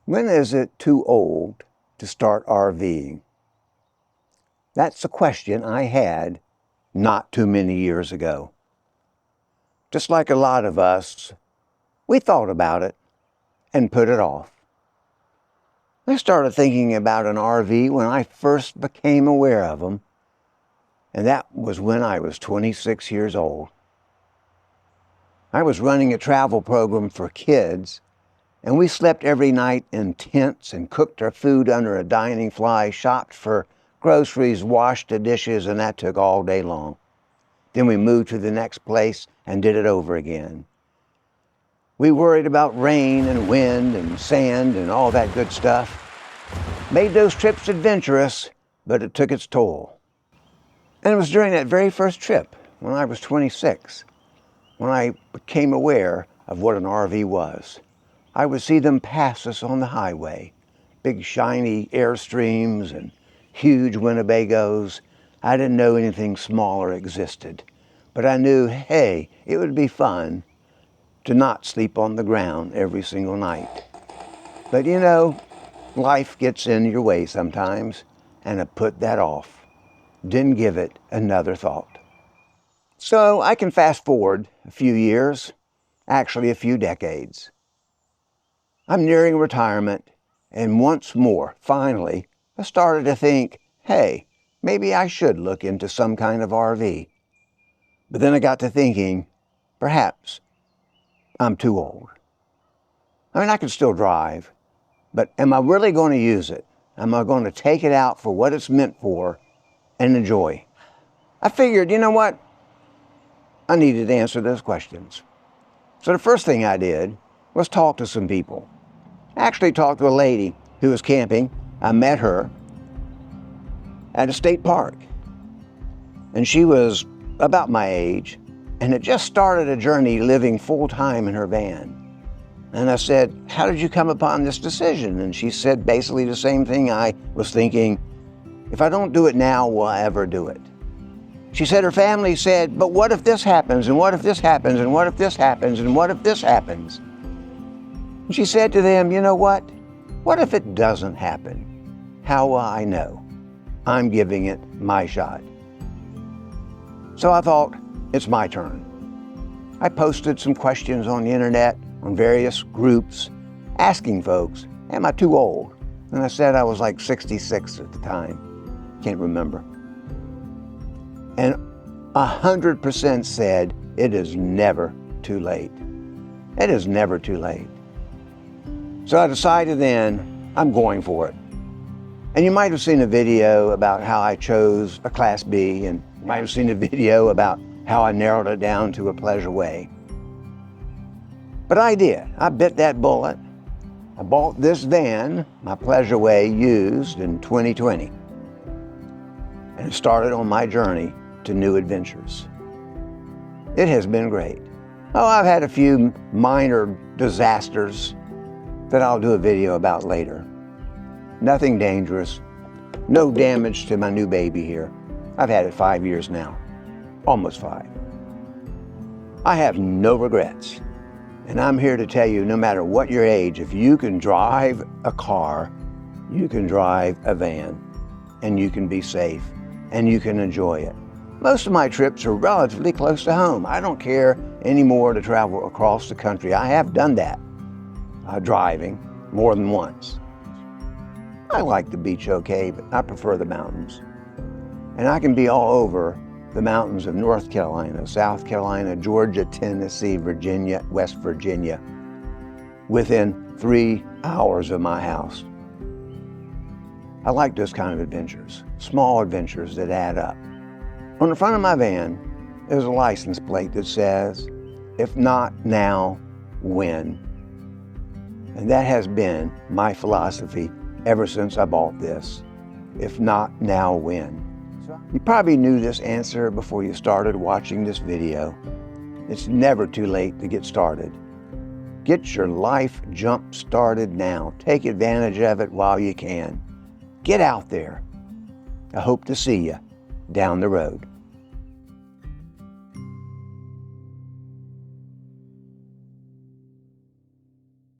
When is it too old to start RVing? That's a question I had not too many years ago. Just like a lot of us, we thought about it and put it off. I started thinking about an RV when I first became aware of them, and that was when I was 26 years old. I was running a travel program for kids, and we slept every night in tents and cooked our food under a dining fly, shopped for groceries, washed the dishes, and that took all day long. Then we moved to the next place and did it over again. We worried about rain and wind and sand and all that good stuff. Made those trips adventurous, but it took its toll. And it was during that very first trip, when I was 26, when I became aware of what an RV was. I would see them pass us on the highway, big shiny Airstreams and huge Winnebagos. I didn't know anything smaller existed, but I knew, hey, it would be fun to not sleep on the ground every single night. But you know, life gets in your way sometimes, and I put that off. Didn't give it another thought. So I can fast forward a few years, actually a few decades. I'm nearing retirement, and once more, finally, I started to think, hey, maybe I should look into some kind of RV. But then I got to thinking, perhaps I'm too old. I mean, I can still drive, but am I really going to use it? Am I going to take it out for what it's meant for and enjoy? I figured, you know what? I needed to answer those questions. So the first thing I did was talk to some people. I actually talked to a lady who was camping. I met her at a state park. And she was about my age and had just started a journey living full-time in her van. And I said, how did you come upon this decision? And she said basically the same thing I was thinking. If I don't do it now, will I ever do it? She said her family said, but what if this happens? And what if this happens? And what if this happens? And what if this happens? And she said to them, you know what? What if it doesn't happen? How will I know? I'm giving it my shot. So I thought, it's my turn. I posted some questions on the internet, on various groups, asking folks, am I too old? And I said I was like 66 at the time. Can't remember. And 100% said, it is never too late. It is never too late. So I decided then, I'm going for it. And you might have seen a video about how I chose a Class B, and you might have seen a video about how I narrowed it down to a Pleasure Way. But I did. I bit that bullet. I bought this van, my Pleasure Way, used in 2020. And started on my journey to new adventures. It has been great. Oh, I've had a few minor disasters that I'll do a video about later. Nothing dangerous, no damage to my new baby here. I've had it 5 years now, almost 5. I have no regrets, and I'm here to tell you, no matter what your age, if you can drive a car, you can drive a van, and you can be safe, and you can enjoy it. Most of my trips are relatively close to home. I don't care anymore to travel across the country. I have done that. Driving more than once. I like the beach okay, but I prefer the mountains. And I can be all over the mountains of North Carolina, South Carolina, Georgia, Tennessee, Virginia, West Virginia, within 3 hours of my house. I like those kind of adventures, small adventures that add up. On the front of my van is a license plate that says, if not now, when? And that has been my philosophy ever since I bought this. If not now, when? You probably knew this answer before you started watching this video. It's never too late to get started. Get your life jump started now. Take advantage of it while you can. Get out there. I hope to see you down the road.